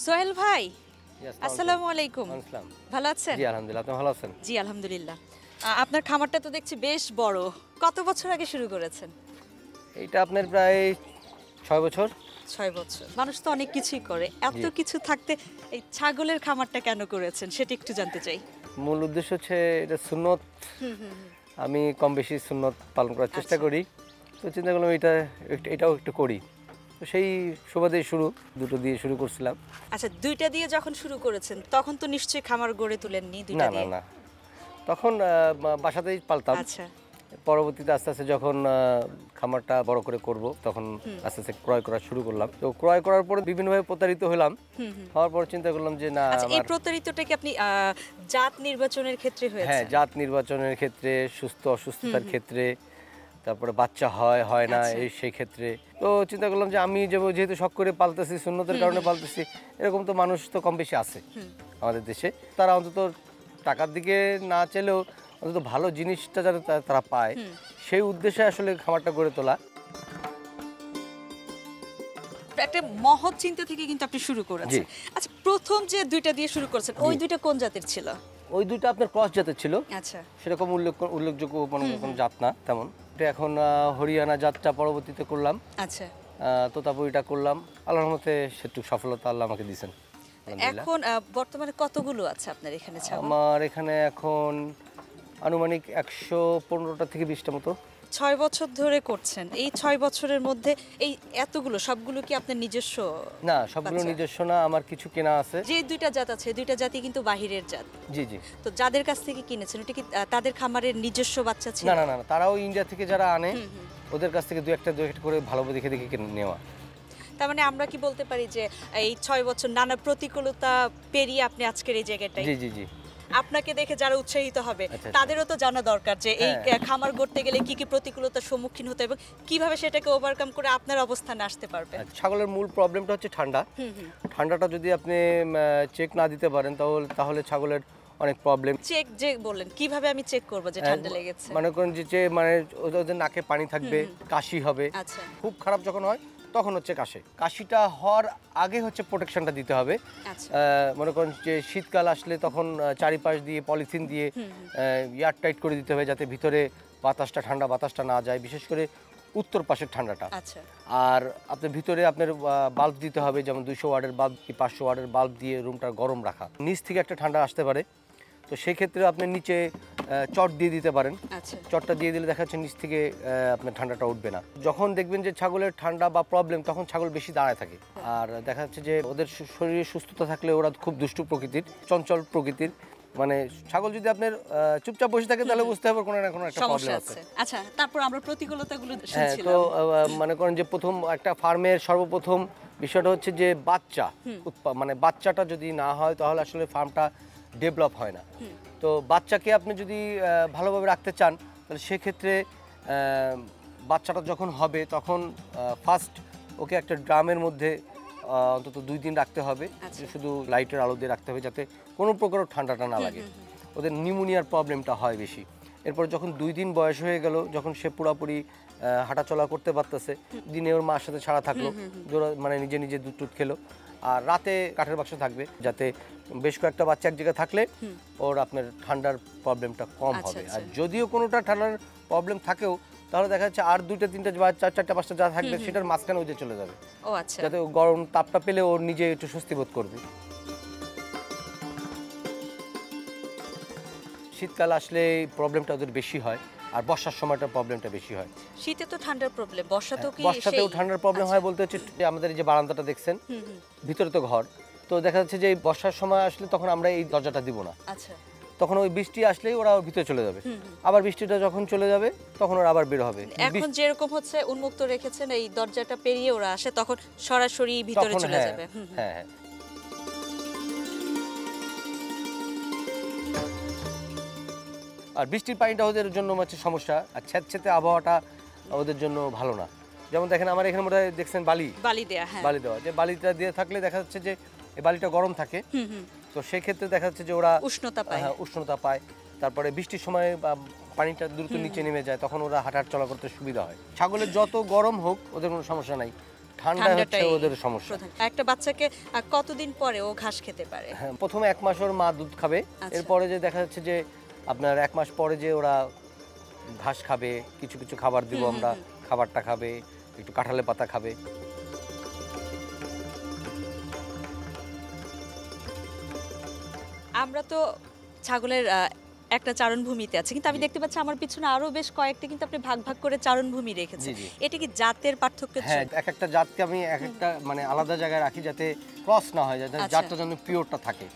সোহেল ভাই Yes, আসসালামু আলাইকুম আসসালাম। ভালো আছেন? জি আলহামদুলিল্লাহ, আপনি ভালো আছেন? জি আলহামদুলিল্লাহ। আপনার খামারটা তো দেখছি বেশ বড়। কত বছর আগে শুরু করেছেন? এইটা আপনার প্রায় 6 বছর। 6 বছর। মানুষ তো অনেক কিছুই করে। এত জি। কিছু থাকতে এই ছাগলের খামারটা কেন করেছেন সেটা একটু জানতে চাই। মূল উদ্দেশ্য হচ্ছে এটা সুন্নত। আমি কম বেশি সুন্নত পালন করার চেষ্টা আচ্ছা। করি। তো চিন্তা করলাম এটাও একটু করি। তো সেই সুবাদেই দুটো দিয়ে শুরু করছিলাম। আচ্ছা, দুইটা দিয়ে যখন শুরু করেছেন তখন তো নিশ্চয়ই খামার গড়ে তুলেননি না দুইটা না দিয়ে। না, তখন বাসাতেই পালতাম। আচ্ছা। পরবর্তীতে আস্তে আস্তে যখন খামারটা বড় করে করব তখন আস্তে আস্তে ক্রয় করা শুরু করলাম। তো ক্রয় করার পরে বিভিন্নভাবে প্রতারিত হলাম। হওয়ার পর চিন্তা করলাম যে না, আচ্ছা, এই প্রতারিতটা কি আপনি জাত নির্বাচনের ক্ষেত্রে হ্যাঁ, হয়েছে? জাত নির্বাচনের ক্ষেত্রে, সুস্থ অসুস্থতার ক্ষেত্রে, তারপরে বাচ্চা হয় না আচ্ছা। সেই ক্ষেত্রে। তো চিন্তা করলাম যে আমি যেহেতু শখ করে পালতেছি, সুন্নতের কারণে পালতেছি, এরকম তো মানুষ তো কম বেশি আছে আমাদের দেশে। তারা অন্তত টাকার দিকে না চাইলেও অন্তত ভালো জিনিসটা যাতে তারা পায়, সেই উদ্দেশ্যে আসলে খামারটা গড়ে তোলা। একটা মহৎ চিন্তা থেকে কিন্তু আপনি শুরু করেছেন। আচ্ছা, প্রথম যে দুইটা দিয়ে শুরু করেছেন ওই দুইটা কোন জাতের ছিল? ওই দুইটা আপনার ক্রস জাতের ছিল। আচ্ছা। সেরকম উল্লেখযোগ্য কোনো জাত না তেমন। এটা এখন হরিয়ানা জাতটা পরবর্তীতে করলাম। আচ্ছা। তোতাপুরিটা করলাম। আল্লাহর রহমতে সেটুকু সফলতা আল্লাহ আমাকে দিয়েছেন। এখন বর্তমানে কতগুলো আছে আপনার এখানে ছাগল? আমার এখানে এখন আনুমানিক 115টা থেকে 20টা মতো। 6 বছর ধরে করছেন। এই 6 বছরের মধ্যে এই এতগুলো সবগুলো কি আপনার নিজস্ব? না, সবগুলো বাচ্চা? নিজস্ব না, আমার কিছু কেনা আছে। যে দুইটা জাত আছে, দুইটা জাতই কিন্তু বাহিরের জাত। জি জি। তো যাদের কাছ থেকে কিনেছেন ওটা কি তাদের খামারের নিজস্ব বাচ্চা ছিল? না না না, তারাও ইন্ডিয়া থেকে যারা আনে ওদের কাছ থেকে দু একটা করে ভালো দেখে দেখে নেওয়া। তার মানে আমরা কি বলতে পারি যে এই 6 বছর নানা প্রতিকূলতা পেরিয়ে আপনি আজকের এই জায়গাটায়? জি জি জি। আপনাকে দেখে যারা উৎসাহিত হবে আচ্ছা। তাদেরও তো জানা দরকার যে এই হ্যাঁ। খামার গড়তে গেলে কি কি প্রতিকূলতার সম্মুখীন হতে হবে এবং কিভাবে সেটাকে ওভারকাম করে আপনার অবস্থানে আসতে পারবে। ছাগলের মূল প্রবলেমটা হচ্ছে ঠান্ডা। ঠান্ডাটা যদি আপনি চেক না দিতে পারেন তাহলে ছাগলের অনেক প্রবলেম। চেক যে বললেন, কিভাবে আমি চেক করব যে ঠান্ডা লেগেছে? মনে করেন যে মানে ওদের নাকে পানি থাকবে, কাশি হবে। আচ্ছা। খুব খারাপ যখন হয় তখন হচ্ছে কাশিটা হওয়ার আগে হচ্ছে প্রোটেকশনটা দিতে হবে। আচ্ছা। মনে করেন যে শীতকাল আসলে তখন চারিপাশ দিয়ে পলিথিন দিয়ে এয়ার টাইট করে দিতে হবে যাতে ভিতরে ঠান্ডা বাতাসটা না যায়, বিশেষ করে উত্তর পাশের ঠান্ডাটা। আচ্ছা। আর আপনার ভিতরে আপনার বাল্ব দিতে হবে, যেমন 200 ওয়াটের বাল্ব কি 500 ওয়াটের বাল্ব দিয়ে রুমটা গরম রাখা। নিচ থেকে একটা ঠান্ডা আসতে পারে, তো সেই ক্ষেত্রে আপনি নিচে চট দিয়ে দিতে পারেন। আচ্ছা। চটটা দিয়ে দিলে দেখা যাচ্ছে নিচ থেকে আপনার ঠান্ডাটা উঠবে না। যখন দেখবেন যে ছাগলের ঠান্ডা বা প্রবলেম, তখন ছাগল বেশি দাঁড়ায় থাকে। আর দেখা যাচ্ছে যে ওদের শরীরে সুস্থতা থাকলে ওরা খুব দুষ্টু প্রকৃতির, চঞ্চল প্রকৃতির। মানে ছাগল যদি আপনার চুপচাপ বসে থাকে তাহলে বুঝতে হবে কোনো না কোনো একটা প্রবলেম আছে। আচ্ছা, তারপর আমরা প্রতিকূলতাগুলো হ্যাঁ, শুনছিলাম। তো মনে করেন যে প্রথম একটা ফার্মের সর্বপ্রথম বিষয়টা হচ্ছে যে মানে বাচ্চাটা যদি না হয় তাহলে আসলে ফার্মটা ডেভেলপ হয় না। তো বাচ্চাকে আপনি যদি ভালোভাবে রাখতে চান তাহলে সেক্ষেত্রে বাচ্চাটা যখন হবে তখন ফার্স্ট ওকে একটা ড্রামের মধ্যে অন্তত 2 দিন রাখতে হবে। শুধু লাইটের আলো দিয়ে রাখতে হবে যাতে কোনো প্রকার ঠান্ডাটা না লাগে। ওদের নিউমোনিয়ার প্রবলেমটা হয় বেশি। এরপর যখন 2 দিন বয়স হয়ে গেল, যখন সে পুরোপুরি হাঁটাচলা করতে পারতেছে, দিনে ওর মার সাথে ছাড়া থাকলো, মানে নিজে নিজে দুধ টুধ খেলো, আর রাতে কাঠের বাক্স থাকবে যাতে বেশ কয়েকটা বাচ্চা এক জায়গায় থাকলে ওর আপনার ঠান্ডার প্রবলেমটা কম হবে। আর যদিও কোনোটা ঠান্ডার প্রবলেম থাকেও তাহলে দেখা যাচ্ছে আর 2টা 3টা বা 4টা 5টা যা থাকবে সেটার মাঝখানে ওই যে চলে যাবে। ও আচ্ছা। যাতে গরম তাপটা পেলে ওর নিজে একটু স্বস্তি বোধ করবে। শীতকাল আসলে প্রবলেমটা ওদের বেশি হয়, আর বর্ষার সময়টা প্রবলেমটা বেশি হয়। শীতে তো ঠান্ডার প্রবলেম, বর্ষাতেও কি? বর্ষাতেও ঠান্ডার প্রবলেম হয় বলতে হচ্ছে আমাদের এই যে বারান্দাটা দেখছেন, ভিতরে তো ঘর, তো দেখা যাচ্ছে যে এই বর্ষার সময় আসলে তখন আমরা এই দরজাটা দিব না। আচ্ছা। তখন ওই বৃষ্টি আসলেই ওরা ভিতরে চলে যাবে, আবার বৃষ্টিটা যখন চলে যাবে তখন ওরা আবার বের হবে। এখন যেরকম হচ্ছে উন্মুক্ত রেখেছেন, এই দরজাটা পেরিয়ে ওরা আসে তখন সরাসরি ভিতরে চলে যাবে। হ্যাঁ হ্যাঁ। আর বৃষ্টির পানিটা ওদের জন্য হচ্ছে সমস্যা, আর ছেঁচেতে আবহাওয়াটা ওদের জন্য ভালো না। যেমন দেখেন আমার এখানে মধ্যে দেখছেন বালি দেওয়া, বালি দেওয়া, যে বালিটা দিয়ে থাকলে দেখা যাচ্ছে যে এই বালিটা গরম থাকে, তো সেক্ষেত্রে দেখা যাচ্ছে যে ওরা উষ্ণতা পায়। তারপরে বৃষ্টির সময় পানিটা দ্রুত নিচে নেমে যায়, তখন ওরা হাঁটার চলা করতে সুবিধা হয়। ছাগলের যত গরম হোক ওদের কোনো সমস্যা নাই, ঠান্ডা হচ্ছে ওদের সমস্যা। একটা বাচ্চাকে কতদিন পরে ও ঘাস খেতে পারে? হ্যাঁ, প্রথমে 1 মাস ওর মা দুধ খাবে, এরপরে যে দেখা যাচ্ছে যে আপনার 1 মাস পরে যে ওরা ঘাস খাবে, কিছু কিছু খাবার দিব আমরা, খাবারটা খাবে, একটু কাঁঠালের পাতা খাবে। আমরা তো ছাগলের একটা চারণভূমিতে আছে, কিন্তু আমি দেখতে পাচ্ছি আমার পিছনে আরো বেশ কয়েকটা কিন্তু আপনি ভাগ ভাগ করে চারণভূমি রেখেছেন। এটা কি জাতের পার্থক্য? হ্যাঁ, এক একটা জাতকে আমি এক একটা মানে আলাদা জায়গায় রাখি যাতে ক্রস না হয়, যাতে জাতটা যেন পিওরটা থাকে।